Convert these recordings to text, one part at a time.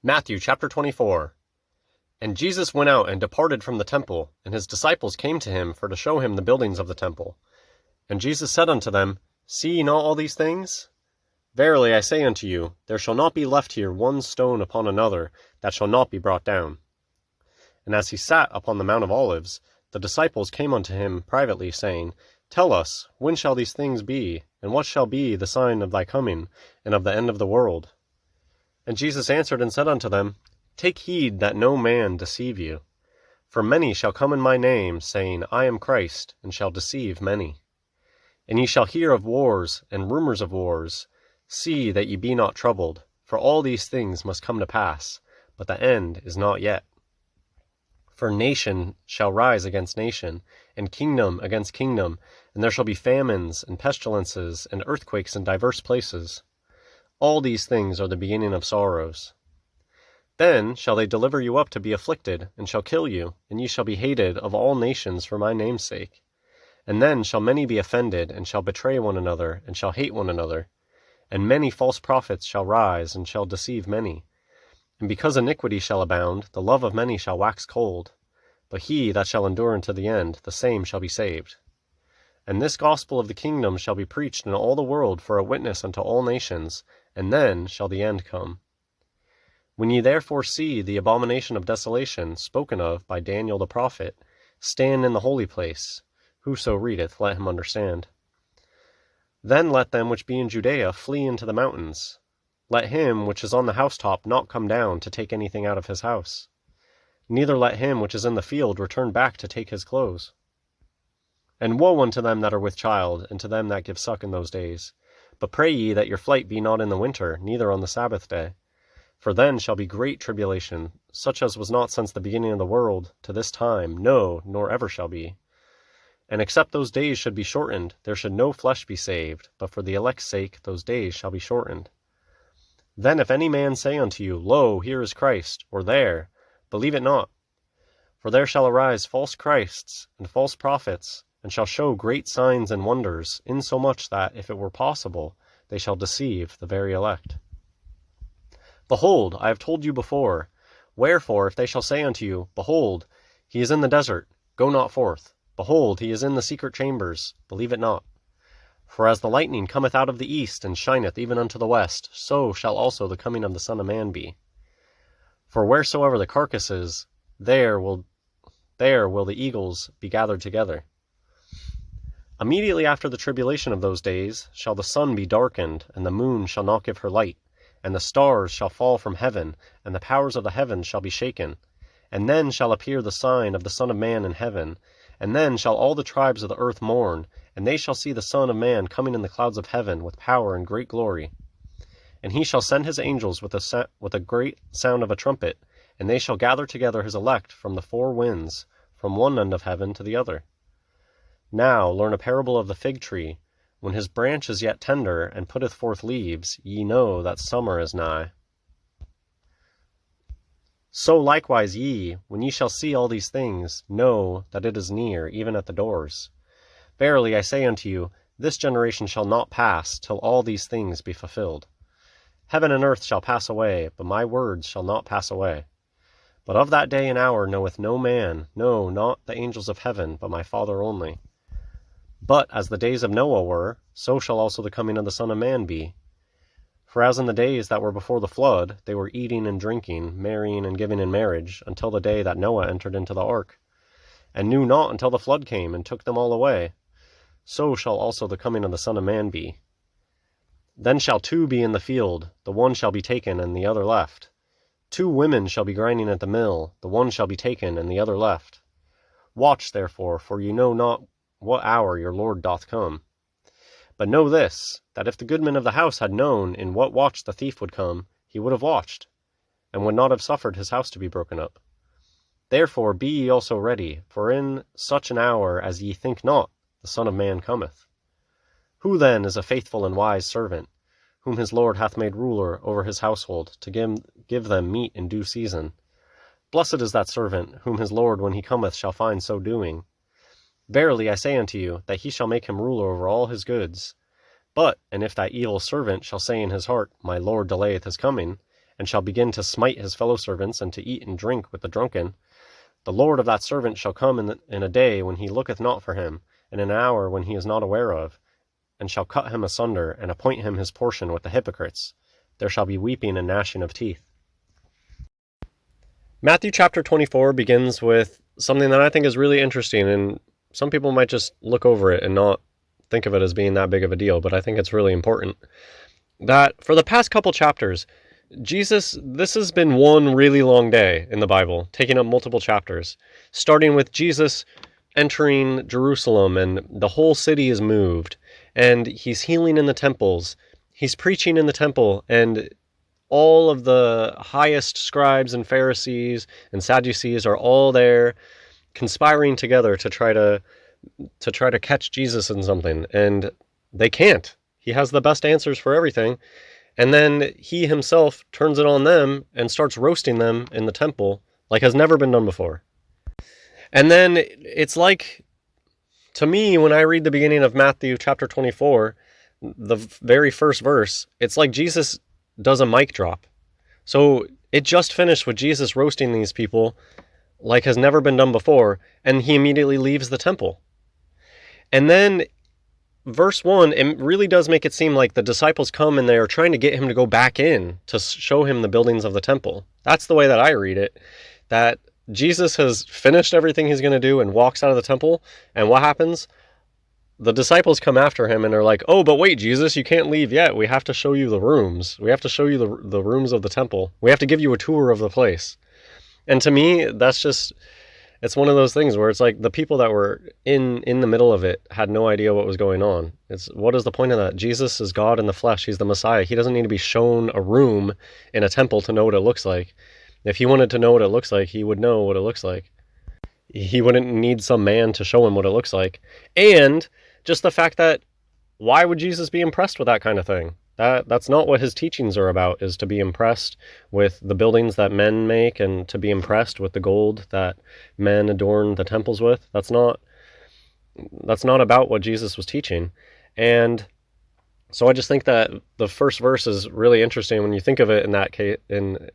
Matthew chapter 24. And Jesus went out and departed from the temple, and his disciples came to him for to show him the buildings of the temple. And Jesus said unto them, See ye not all these things? Verily I say unto you, there shall not be left here one stone upon another that shall not be brought down. And as he sat upon the Mount of Olives, the disciples came unto him privately, saying, Tell us, when shall these things be, and what shall be the sign of thy coming, and of the end of the world? And Jesus answered and said unto them, Take heed that no man deceive you. For many shall come in my name, saying, I am Christ, and shall deceive many. And ye shall hear of wars, and rumors of wars. See that ye be not troubled, for all these things must come to pass, but the end is not yet. For nation shall rise against nation, and kingdom against kingdom, and there shall be famines, and pestilences, and earthquakes in divers places. All these things are the beginning of sorrows. Then shall they deliver you up to be afflicted, and shall kill you, and ye shall be hated of all nations for my name's sake. And then shall many be offended, and shall betray one another, and shall hate one another. And many false prophets shall rise, and shall deceive many. And because iniquity shall abound, the love of many shall wax cold. But he that shall endure unto the end, the same shall be saved. And this gospel of the kingdom shall be preached in all the world for a witness unto all nations, and then shall the end come. When ye therefore see the abomination of desolation spoken of by Daniel the prophet, stand in the holy place. Whoso readeth, let him understand. Then let them which be in Judea flee into the mountains. Let him which is on the housetop not come down to take anything out of his house. Neither let him which is in the field return back to take his clothes. And woe unto them that are with child, and to them that give suck in those days. But pray ye that your flight be not in the winter, neither on the Sabbath day. For then shall be great tribulation, such as was not since the beginning of the world to this time, no, nor ever shall be. And except those days should be shortened, there should no flesh be saved, but for the elect's sake those days shall be shortened. Then if any man say unto you, Lo, here is Christ, or there, believe it not. For there shall arise false Christs and false prophets, and shall show great signs and wonders, insomuch that, if it were possible, they shall deceive the very elect. Behold, I have told you before. Wherefore, if they shall say unto you, Behold, he is in the desert, go not forth. Behold, he is in the secret chambers, believe it not. For as the lightning cometh out of the east, and shineth even unto the west, so shall also the coming of the Son of Man be. For wheresoever the carcass is, there will the eagles be gathered together. Immediately after the tribulation of those days shall the sun be darkened, and the moon shall not give her light, and the stars shall fall from heaven, and the powers of the heavens shall be shaken. And then shall appear the sign of the Son of Man in heaven. And then shall all the tribes of the earth mourn, and they shall see the Son of Man coming in the clouds of heaven with power and great glory. And he shall send his angels with a great sound of a trumpet, and they shall gather together his elect from the four winds, from one end of heaven to the other. Now learn a parable of the fig tree. When his branch is yet tender, and putteth forth leaves, ye know that summer is nigh. So likewise ye, when ye shall see all these things, know that it is near, even at the doors. Verily I say unto you, this generation shall not pass, till all these things be fulfilled. Heaven and earth shall pass away, but my words shall not pass away. But of that day and hour knoweth no man, no, not the angels of heaven, but my Father only. But as the days of Noah were, so shall also the coming of the Son of Man be. For as in the days that were before the flood, they were eating and drinking, marrying and giving in marriage, until the day that Noah entered into the ark, and knew not until the flood came and took them all away, so shall also the coming of the Son of Man be. Then shall two be in the field, the one shall be taken and the other left. 2 women shall be grinding at the mill, the one shall be taken and the other left. Watch therefore, for ye know not what hour your Lord doth come. But know this, that if the goodman of the house had known in what watch the thief would come, he would have watched, and would not have suffered his house to be broken up. Therefore be ye also ready, for in such an hour as ye think not, the Son of Man cometh. Who then is a faithful and wise servant, whom his Lord hath made ruler over his household, to give them meat in due season? Blessed is that servant, whom his Lord when he cometh shall find so doing. Verily I say unto you, that he shall make him ruler over all his goods. And if that evil servant shall say in his heart, My Lord delayeth his coming, and shall begin to smite his fellow servants, and to eat and drink with the drunken, the Lord of that servant shall come in a day when he looketh not for him, and in an hour when he is not aware of, and shall cut him asunder, and appoint him his portion with the hypocrites. There shall be weeping and gnashing of teeth. Matthew chapter 24 begins with something that I think is really interesting, and some people might just look over it and not think of it as being that big of a deal, but I think it's really important. That for the past couple chapters, this has been one really long day in the Bible, taking up multiple chapters, starting with Jesus entering Jerusalem, and the whole city is moved, and he's healing in the temples, he's preaching in the temple, and all of the highest scribes and Pharisees and Sadducees are all there conspiring together to try to catch Jesus in something, and they can't. He has the best answers for everything, and then he himself turns it on them and starts roasting them in the temple like has never been done before. And then it's like, to me, when I read the beginning of Matthew chapter 24, the very first verse, it's like Jesus does a mic drop. So it just finished with Jesus roasting these people like has never been done before, and he immediately leaves the temple. And then verse 1, it really does make it seem like the disciples come and they are trying to get him to go back in to show him the buildings of the temple. That's the way that I read it, that Jesus has finished everything he's going to do and walks out of the temple, and what happens? The disciples come after him and are like, oh, but wait, Jesus, you can't leave yet. We have to show you the rooms. We have to show you the rooms of the temple. We have to give you a tour of the place. And to me, that's just, it's one of those things where it's like the people that were in the middle of it had no idea what was going on. What is the point of that? Jesus is God in the flesh. He's the Messiah. He doesn't need to be shown a room in a temple to know what it looks like. If he wanted to know what it looks like, he would know what it looks like. He wouldn't need some man to show him what it looks like. And just the fact that, why would Jesus be impressed with that kind of thing? That's not what his teachings are about, is to be impressed with the buildings that men make and to be impressed with the gold that men adorn the temples with. That's not about what Jesus was teaching. And so I just think that the first verse is really interesting when you think of it in that case, in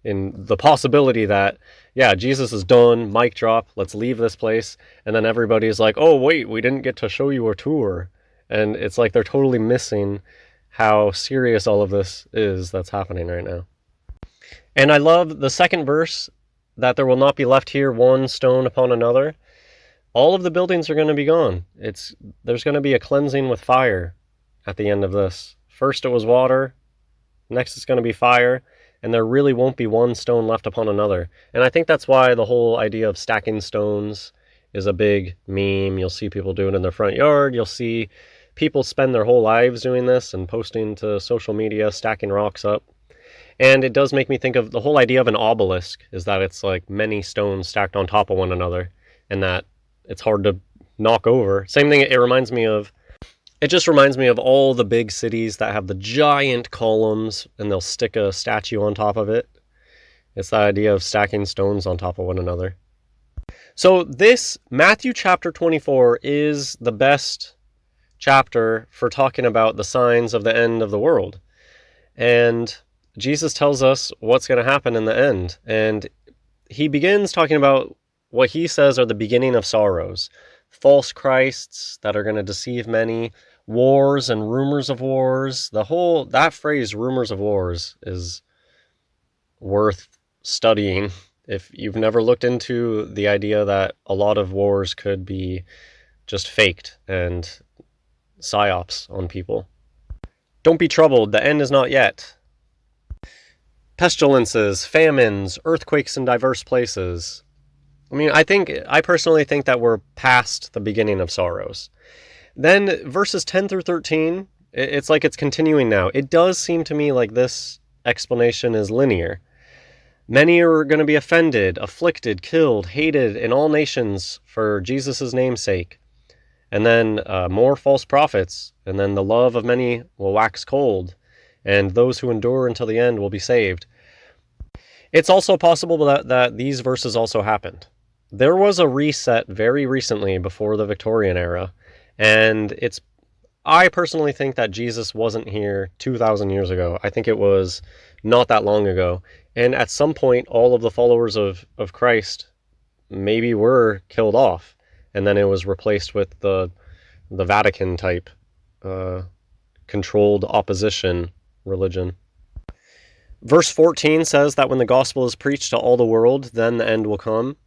the possibility that, yeah, Jesus is done, mic drop, let's leave this place, and then everybody's like, oh, wait, we didn't get to show you a tour. And it's like they're totally missing how serious all of this is that's happening right now. And I love the second verse, that there will not be left here one stone upon another. All of the buildings are going to be gone. There's going to be a cleansing with fire at the end of this. First it was water, next it's going to be fire, and there really won't be one stone left upon another. And I think that's why the whole idea of stacking stones is a big meme. You'll see people doing it in their front yard. You'll see people spend their whole lives doing this and posting to social media, stacking rocks up. And it does make me think of the whole idea of an obelisk, is that it's like many stones stacked on top of one another, and that it's hard to knock over. Same thing, it just reminds me of all the big cities that have the giant columns and they'll stick a statue on top of it. It's the idea of stacking stones on top of one another. So this Matthew chapter 24 is the best chapter for talking about the signs of the end of the world. And Jesus tells us what's going to happen in the end. And he begins talking about what he says are the beginning of sorrows. False Christs that are going to deceive many, wars and rumors of wars. That phrase, rumors of wars, is worth studying if you've never looked into the idea that a lot of wars could be just faked and psyops on people. Don't be troubled, the end is not yet. Pestilences, famines, earthquakes in diverse places. I personally think that we're past the beginning of sorrows. Then verses 10 through 13, it's like it's continuing now. It does seem to me like this explanation is linear. Many are going to be offended, afflicted, killed, hated in all nations for Jesus' name's sake. And then more false prophets, and then the love of many will wax cold, and those who endure until the end will be saved. It's also possible that these verses also happened. There was a reset very recently before the Victorian era, and I personally think that Jesus wasn't here 2,000 years ago. I think it was not that long ago. And at some point, all of the followers of Christ maybe were killed off. And then it was replaced with the Vatican type controlled opposition religion. Verse 14 says that when the gospel is preached to all the world, then the end will come.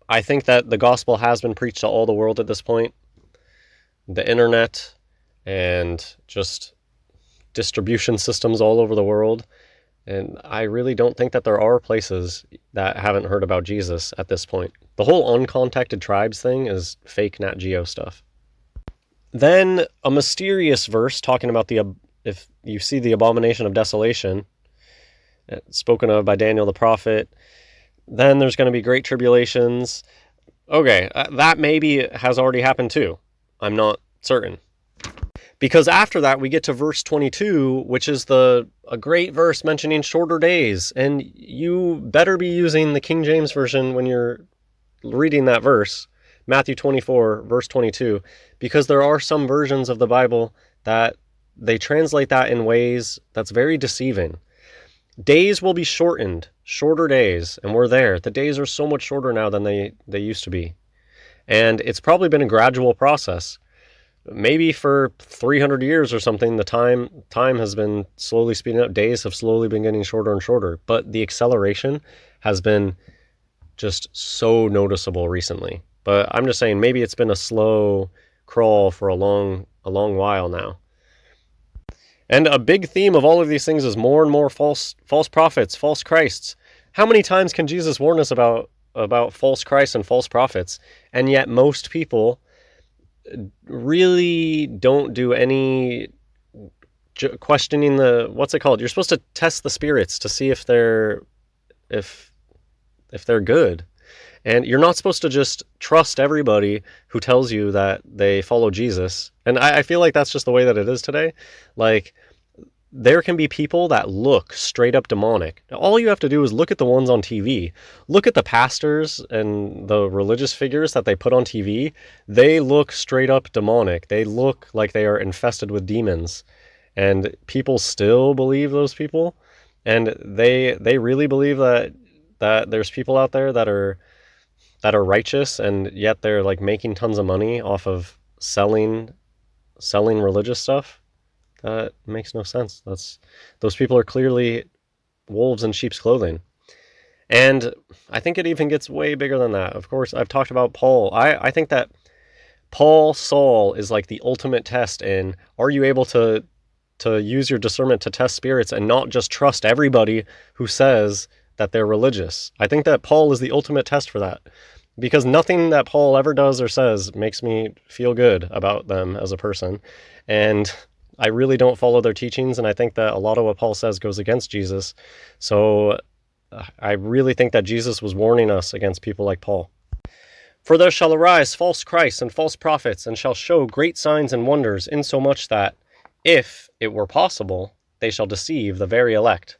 I think that the gospel has been preached to all the world at this point. The internet and just distribution systems all over the world. And I really don't think that there are places that haven't heard about Jesus at this point. The whole uncontacted tribes thing is fake Nat Geo stuff. Then a mysterious verse talking about if you see the abomination of desolation, spoken of by Daniel the prophet, then there's going to be great tribulations. Okay, that maybe has already happened too. I'm not certain. Because after that, we get to verse 22, which is a great verse mentioning shorter days. And you better be using the King James Version when you're reading that verse, Matthew 24, verse 22, because there are some versions of the Bible that they translate that in ways that's very deceiving. Days will be shortened, shorter days, and we're there. The days are so much shorter now than they used to be. And it's probably been a gradual process. Maybe for 300 years or something, the time has been slowly speeding up. Days have slowly been getting shorter and shorter. But the acceleration has been just so noticeable recently. But I'm just saying, maybe it's been a slow crawl for a long while now. And a big theme of all of these things is more and more false prophets, false Christs. How many times can Jesus warn us about false Christs and false prophets? And yet most people really don't do any questioning what's it called? You're supposed to test the spirits to see if they're good. And you're not supposed to just trust everybody who tells you that they follow Jesus. And I feel like that's just the way that it is today. Like, there can be people that look straight up demonic. All you have to do is look at the ones on TV. Look at the pastors and the religious figures that they put on TV. They look straight up demonic. They look like they are infested with demons. And people still believe those people. And they really believe that there's people out there that are righteous, and yet they're like making tons of money off of selling religious stuff. That makes no sense. Those people are clearly wolves in sheep's clothing. And I think it even gets way bigger than that. Of course, I've talked about Paul. I think that Saul is like the ultimate test in, are you able to use your discernment to test spirits and not just trust everybody who says that they're religious? I think that Paul is the ultimate test for that, because nothing that Paul ever does or says makes me feel good about them as a person. And I really don't follow their teachings, and I think that a lot of what Paul says goes against Jesus. So I really think that Jesus was warning us against people like Paul. For there shall arise false Christs and false prophets, and shall show great signs and wonders, insomuch that, if it were possible, they shall deceive the very elect.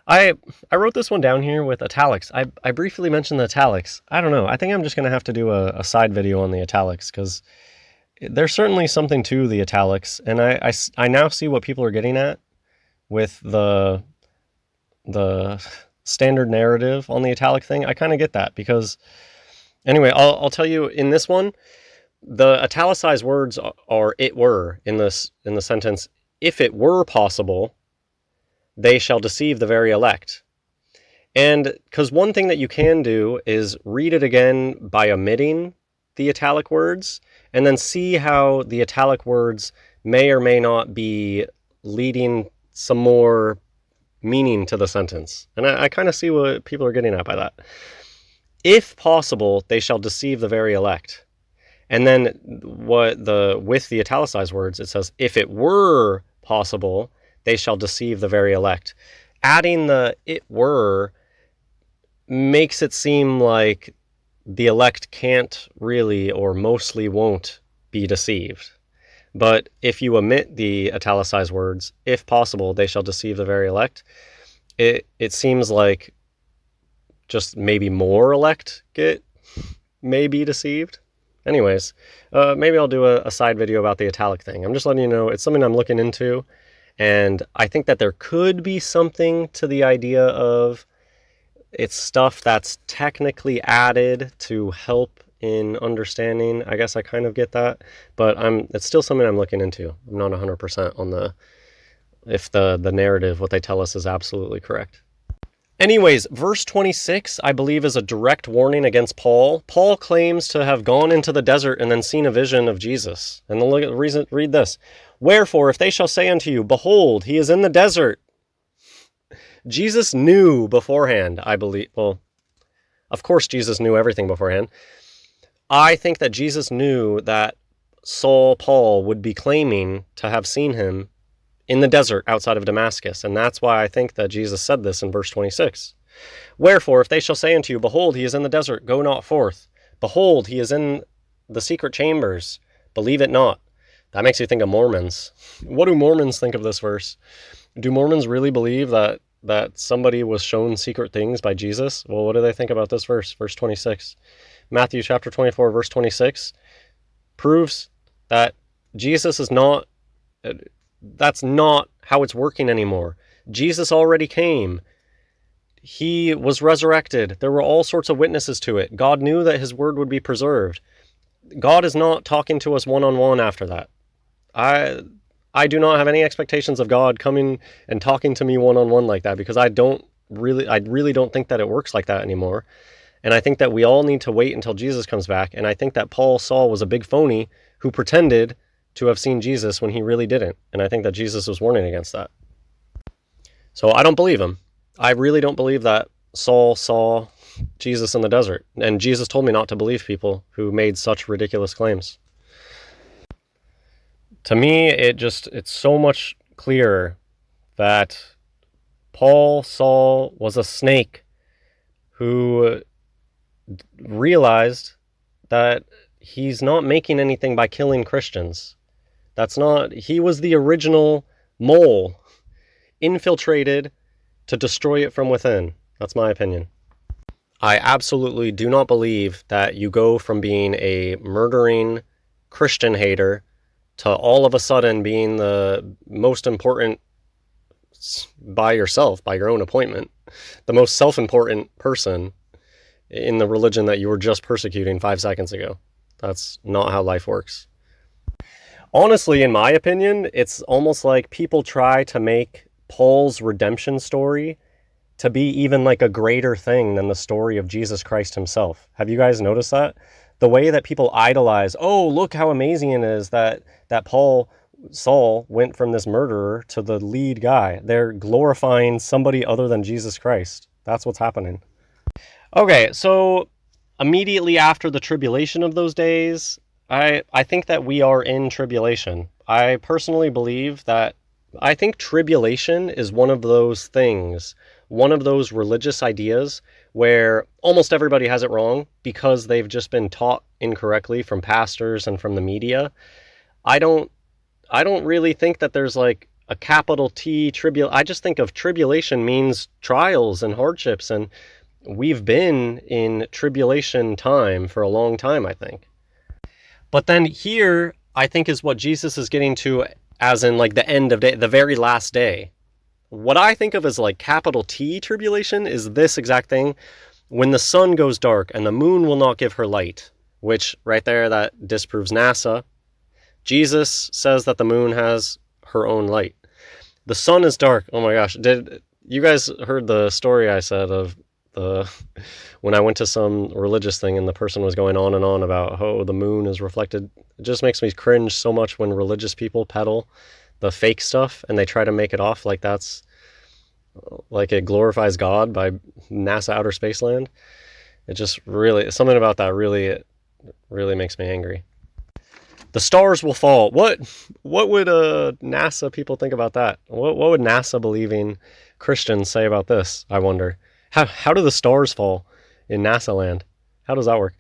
I wrote this one down here with italics. I briefly mentioned the italics. I don't know. I think I'm just going to have to do a side video on the italics, because there's certainly something to the italics. And I now see what people are getting at with the standard narrative on the italic thing. I kind of get that, because anyway, I'll tell you, in this one, the italicized words are "it were" in the sentence. If it were possible, they shall deceive the very elect. And because one thing that you can do is read it again by omitting the italic words, and then see how the italic words may or may not be leading some more meaning to the sentence. And I kind of see what people are getting at by that. If possible, they shall deceive the very elect. And then with the italicized words, it says, if it were possible, they shall deceive the very elect. Adding the "it were" makes it seem like the elect can't really, or mostly won't, be deceived. But if you omit the italicized words, if possible, they shall deceive the very elect, it seems like just maybe more elect may be deceived. Anyways, maybe I'll do a side video about the italic thing. I'm just letting you know it's something I'm looking into, And I think that there could be something to the idea of it's stuff that's technically added to help in understanding. I guess I kind of get that, but it's still something I'm looking into. I'm not 100% on if the narrative, what they tell us, is absolutely correct. Anyways, verse 26, I believe, is a direct warning against Paul. Paul claims to have gone into the desert and then seen a vision of Jesus. And look at the reason, read this. Wherefore, if they shall say unto you, behold, he is in the desert. Jesus knew beforehand, I believe. Well, of course Jesus knew everything beforehand. I think that Jesus knew that Paul would be claiming to have seen him in the desert outside of Damascus. And that's why I think that Jesus said this in verse 26. Wherefore, if they shall say unto you, behold, he is in the desert, go not forth. Behold, he is in the secret chambers, believe it not. That makes you think of Mormons. What do Mormons think of this verse? Do Mormons really believe that somebody was shown secret things by Jesus? Well, what do they think about this verse, verse 26? Matthew chapter 24, verse 26 proves that Jesus is not, that's not how it's working anymore. Jesus already came. He was resurrected. There were all sorts of witnesses to it. God knew that his word would be preserved. God is not talking to us one-on-one after that. I do not have any expectations of God coming and talking to me one-on-one like that, because I really don't think that it works like that anymore. And I think that we all need to wait until Jesus comes back. And I think that Saul was a big phony who pretended to have seen Jesus when he really didn't. And I think that Jesus was warning against that. So I don't believe him. I really don't believe that Saul saw Jesus in the desert. And Jesus told me not to believe people who made such ridiculous claims. To me, it's so much clearer that Saul was a snake who realized that he's not making anything by killing Christians. He was the original mole, infiltrated to destroy it from within. That's my opinion. I absolutely do not believe that you go from being a murdering Christian hater to all of a sudden being the most important by yourself, by your own appointment, the most self-important person in the religion that you were just persecuting 5 seconds ago. That's not how life works. Honestly, in my opinion, it's almost like people try to make Paul's redemption story to be even like a greater thing than the story of Jesus Christ himself. Have you guys noticed that? The way that people idolize, oh, look how amazing it is that Saul went from this murderer to the lead guy. They're glorifying somebody other than Jesus Christ. That's what's happening. Okay, so immediately after the tribulation of those days, I think that we are in tribulation. I personally believe that I think tribulation is one of those things, one of those religious ideas where almost everybody has it wrong because they've just been taught incorrectly from pastors and from the media. I don't really think that there's like a capital T I just think of tribulation means trials and hardships, and we've been in tribulation time for a long time, I think. But then here, I think, is what Jesus is getting to, as in like the end of day, the very last day. What I think of as like capital T tribulation is this exact thing. When the sun goes dark and the moon will not give her light, which right there, that disproves NASA. Jesus says that the moon has her own light. The sun is dark. Oh my gosh. Did you guys heard the story I said of when I went to some religious thing and the person was going on and on about, oh, the moon is reflected? It just makes me cringe so much when religious people peddle the fake stuff and they try to make it off like that's like it glorifies God by NASA Outer Space Land. It just really, something about that really makes me angry. The stars will fall. What would NASA people think about that? What would NASA believing Christians say about this? I wonder. How do the stars fall in NASA land? How does that work?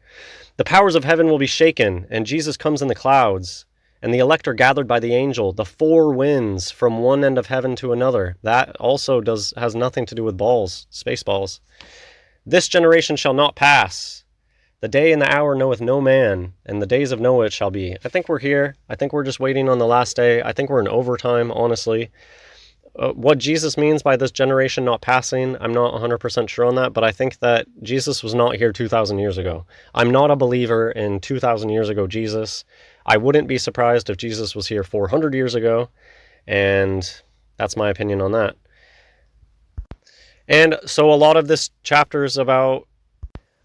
The powers of heaven will be shaken, and Jesus comes in the clouds, and the elect are gathered by the angel, the four winds from one end of heaven to another. That also has nothing to do with balls, space balls. This generation shall not pass. The day and the hour knoweth no man, and the days of Noah it shall be. I think we're here. I think we're just waiting on the last day. I think we're in overtime, honestly. What Jesus means by this generation not passing, I'm not 100% sure on that, but I think that Jesus was not here 2,000 years ago. I'm not a believer in 2,000 years ago Jesus. I wouldn't be surprised if Jesus was here 400 years ago, and that's my opinion on that. And so a lot of this chapter is about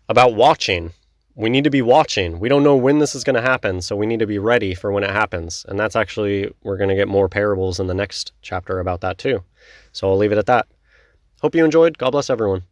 watching. We need to be watching. We don't know when this is going to happen, so we need to be ready for when it happens. And that's actually, we're going to get more parables in the next chapter about that too. So I'll leave it at that. Hope you enjoyed. God bless everyone.